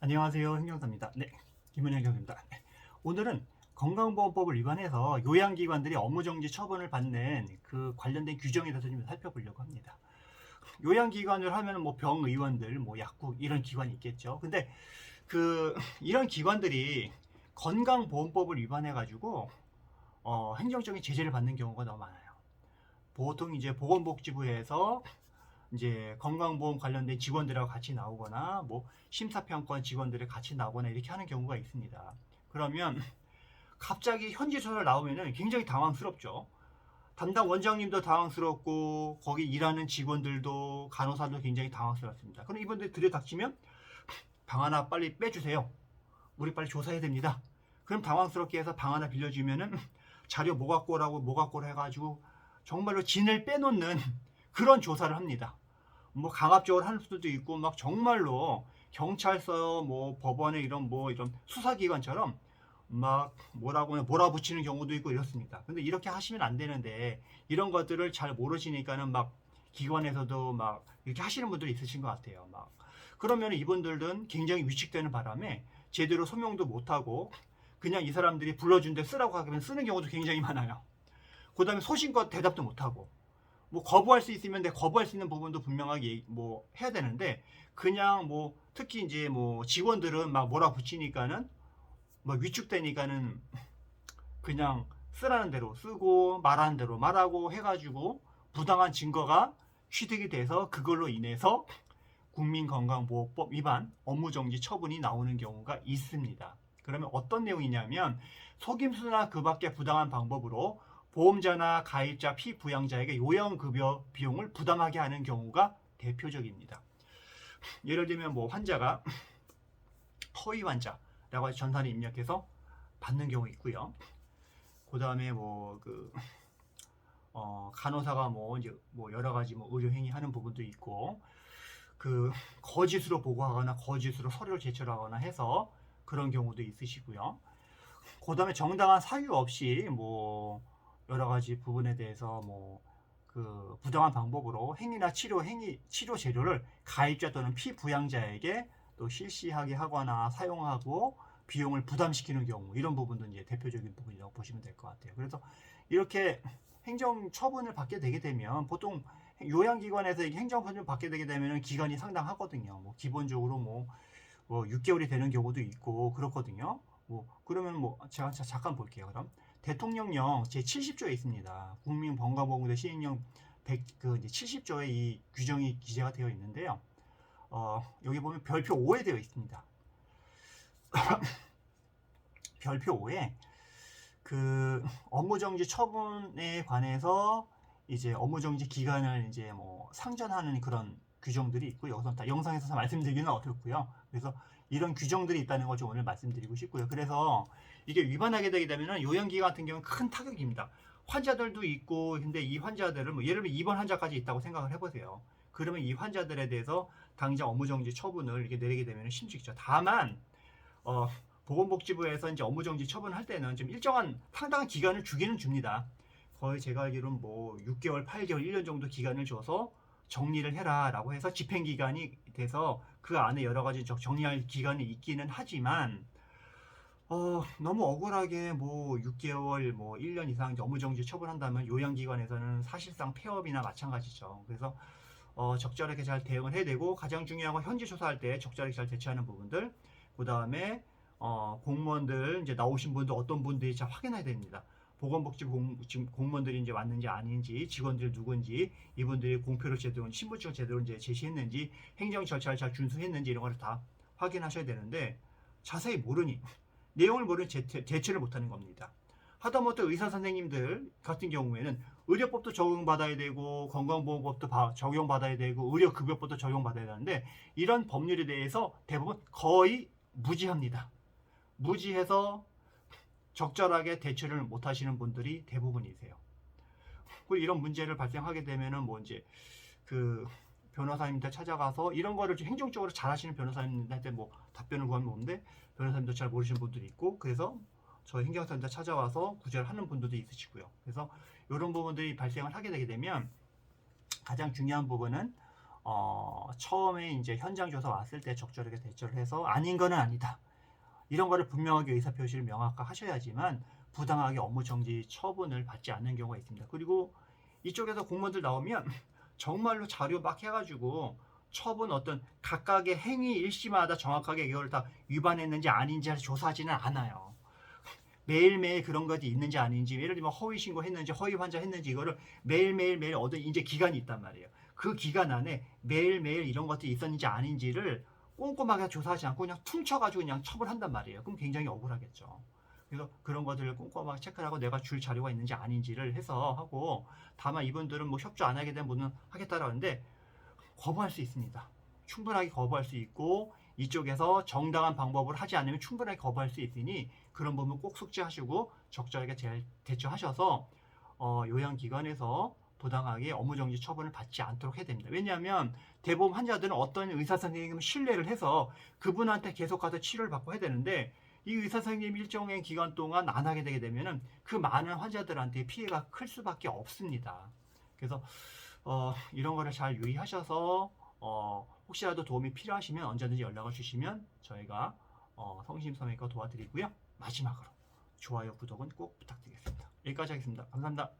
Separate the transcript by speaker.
Speaker 1: 안녕하세요. 행정사입니다. 네, 김은혜 경입니다. 오늘은 건강보험법을 위반해서 요양기관들이 업무정지 처분을 받는 그 관련된 규정에 대해서 좀 살펴보려고 합니다. 요양기관을 하면 뭐 병의원들, 뭐 약국 이런 기관이 있겠죠. 근데 이런 기관들이 건강보험법을 위반해가지고 행정적인 제재를 받는 경우가 너무 많아요. 보통 이제 보건복지부에서 이제 건강보험 관련된 직원들하고 같이 나오거나 뭐 심사평권 직원들이 같이 나오거나 이렇게 하는 경우가 있습니다. 그러면 갑자기 현지 조사를 나오면은 굉장히 당황스럽죠. 담당 원장님도 당황스럽고 거기 일하는 직원들도 간호사도 굉장히 당황스럽습니다. 그럼 이분들 들여닥치면 방 하나 빨리 빼주세요. 우리 빨리 조사해야 됩니다. 그럼 당황스럽게 해서 방 하나 빌려주면은 자료 뭐 갖고 오라고 뭐 갖고 오라 해가지고 정말로 진을 빼놓는 그런 조사를 합니다. 뭐 강압적으로 하는 수도 있고 막 정말로 경찰서 뭐 법원에 이런 뭐 이런 수사기관처럼 막 뭐라고 몰아붙이는 경우도 있고 이렇습니다. 근데 이렇게 하시면 안 되는데 이런 것들을 잘 모르시니까는 막 기관에서도 막 이렇게 하시는 분들이 있으신 것 같아요. 막 그러면 이분들은 굉장히 위축되는 바람에 제대로 소명도 못하고 그냥 이 사람들이 불러준 데 쓰라고 하면 쓰는 경우도 굉장히 많아요. 그 다음에 소신껏 대답도 못하고 뭐 거부할 수 있으면 거부할 수 있는 부분도 분명하게 뭐 해야 되는데 그냥 뭐 특히 이제 뭐 직원들은 막 몰아붙이니까는 뭐 위축되니까는 그냥 쓰라는 대로 쓰고 말하는 대로 말하고 해가지고 부당한 증거가 취득이 돼서 그걸로 인해서 국민건강보호법 위반 업무정지 처분이 나오는 경우가 있습니다. 그러면 어떤 내용이냐면 속임수나 그 밖의 부당한 방법으로 보험자나 가입자 피부양자에게 요양급여 비용을 부담하게 하는 경우가 대표적입니다. 예를 들면 뭐 환자가 허위 환자라고 해서 전산에 입력해서 받는 경우 있고요. 그 다음에 간호사가 뭐 이제 뭐 여러 가지 뭐 의료 행위 하는 부분도 있고 거짓으로 보고하거나 거짓으로 서류를 제출하거나 해서 그런 경우도 있으시고요. 그 다음에 정당한 사유 없이 뭐 여러 가지 부분에 대해서 부당한 방법으로 행위나 치료 재료를 가입자 또는 피부양자에게 또 실시하게 하거나 사용하고 비용을 부담시키는 경우 이런 부분도 이제 대표적인 부분이라고 보시면 될 것 같아요. 그래서 이렇게 행정 처분을 받게 되게 되면 보통 요양기관에서 행정 처분을 받게 되게 되면 기간이 상당하거든요. 뭐 기본적으로 뭐 6개월이 되는 경우도 있고 그렇거든요. 그러면 제가 잠깐 볼게요. 그럼 대통령령 제 70조에 있습니다. 국민건강보험제 시행령 70조에 이 규정이 기재가 되어 있는데요. 여기 보면 별표 5에 되어 있습니다. 별표 5에 업무정지 처분에 관해서 이제 업무정지 기간을 이제 상전하는 그런 규정들이 있고 여기서 다 영상에서 말씀드리기는 어렵고요. 그래서 이런 규정들이 있다는 걸 좀 오늘 말씀드리고 싶고요. 그래서 이게 위반하게 되게 되면 요양기관 같은 경우는 큰 타격입니다. 환자들도 있고 근데 이 환자들을 예를 들면 입원 환자까지 있다고 생각을 해보세요. 그러면 이 환자들에 대해서 당장 업무정지 처분을 이렇게 내리게 되면 심직죠. 다만 보건복지부에서 이제 업무정지 처분할 때는 좀 일정한 상당한 기간을 주기는 줍니다. 거의 제가 알기로는 6개월, 8개월, 1년 정도 기간을 줘서 정리를 해라라고 해서 집행기간이 돼서 그 안에 여러 가지 정리할 기간이 있기는 하지만 너무 억울하게 6개월, 1년 이상 업무정지 처분한다면 요양기관에서는 사실상 폐업이나 마찬가지죠. 그래서 적절하게 잘 대응을 해야 되고 가장 중요한 건 현지 조사할 때 적절하게 잘 대처하는 부분들 그 다음에 공무원들 이제 나오신 분들 어떤 분들이 잘 확인해야 됩니다. 보건복지부 공무원들이 이제 왔는지 아닌지 직원들이 누군지 이분들이 공표를 제대로 신분증을 제대로 이제 제시했는지 행정 절차를 잘 준수했는지 이런 걸 다 확인하셔야 되는데 자세히 모르니 내용을 모르니 대처를 못하는 겁니다. 하다못해 의사 선생님들 같은 경우에는 의료법도 적용받아야 되고 건강보험법도 적용받아야 되고 의료급여법도 적용받아야 되는데 이런 법률에 대해서 대부분 거의 무지합니다. 무지해서 적절하게 대처를 못하시는 분들이 대부분이세요. 그리고 이런 문제를 발생하게 되면은 이제 변호사님한테 찾아가서 이런 거를 좀 행정적으로 잘하시는 변호사님한테 답변을 구하면 오는데 변호사님도 잘 모르시는 분들이 있고 그래서 저희 행정사님한테 찾아와서 구제를 하는 분들도 있으시고요. 그래서 이런 부분들이 발생을 하게 되게 되면 가장 중요한 부분은 처음에 이제 현장 조사 왔을 때 적절하게 대처를 해서 아닌 거는 아니다. 이런 거를 분명하게 의사표시를 명확화하셔야지만 부당하게 업무 정지 처분을 받지 않는 경우가 있습니다. 그리고 이쪽에서 공무원들 나오면 정말로 자료 막 해가지고 처분 어떤 각각의 행위 일시마다 정확하게 이걸 다 위반했는지 아닌지 조사하지는 않아요. 매일매일 그런 것이 있는지 아닌지, 예를 들면 허위 신고했는지 허위 환자했는지 이거를 매일 얻은 이제 기간이 있단 말이에요. 그 기간 안에 매일매일 이런 것들이 있었는지 아닌지를 꼼꼼하게 조사하지 않고 그냥 퉁쳐가지고 그냥 처벌한단 말이에요. 그럼 굉장히 억울하겠죠. 그래서 그런 것들을 꼼꼼하게 체크를 하고 내가 줄 자료가 있는지 아닌지를 해서 하고, 다만 이분들은 뭐 협조 안 하게 되면 뭐는 하겠다라는데 거부할 수 있습니다. 충분하게 거부할 수 있고 이쪽에서 정당한 방법을 하지 않으면 충분하게 거부할 수 있으니 그런 부분 꼭 숙지하시고 적절하게 대처하셔서 요양기관에서 부당하게 업무정지 처분을 받지 않도록 해야 됩니다. 왜냐하면 대부분 환자들은 어떤 의사 선생님을 신뢰를 해서 그분한테 계속 가서 치료를 받고 해야 되는데, 이 의사 선생님 일정의 기간 동안 안 하게 되게 되면은 그 많은 환자들한테 피해가 클 수밖에 없습니다. 그래서 이런 거를 잘 유의하셔서 혹시라도 도움이 필요하시면 언제든지 연락을 주시면 저희가 성심성의껏 도와드리고요. 마지막으로 좋아요, 구독은 꼭 부탁드리겠습니다. 여기까지 하겠습니다. 감사합니다.